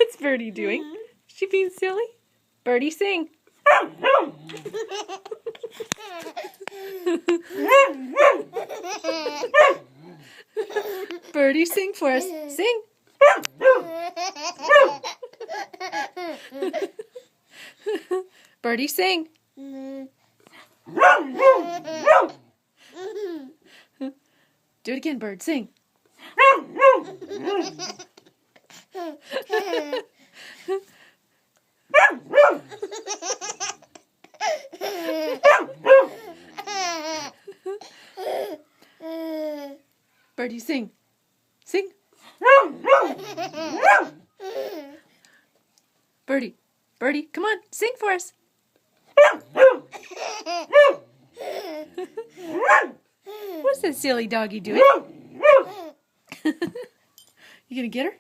What's Birdie doing? Is she being silly? Birdie, sing. Birdie, sing for us. Sing. Birdie, sing. Do it again, Bird. Sing. Birdie, sing. Sing. Birdie. Birdie, come on. Sing for us. What's that silly doggy doing? You gonna get her?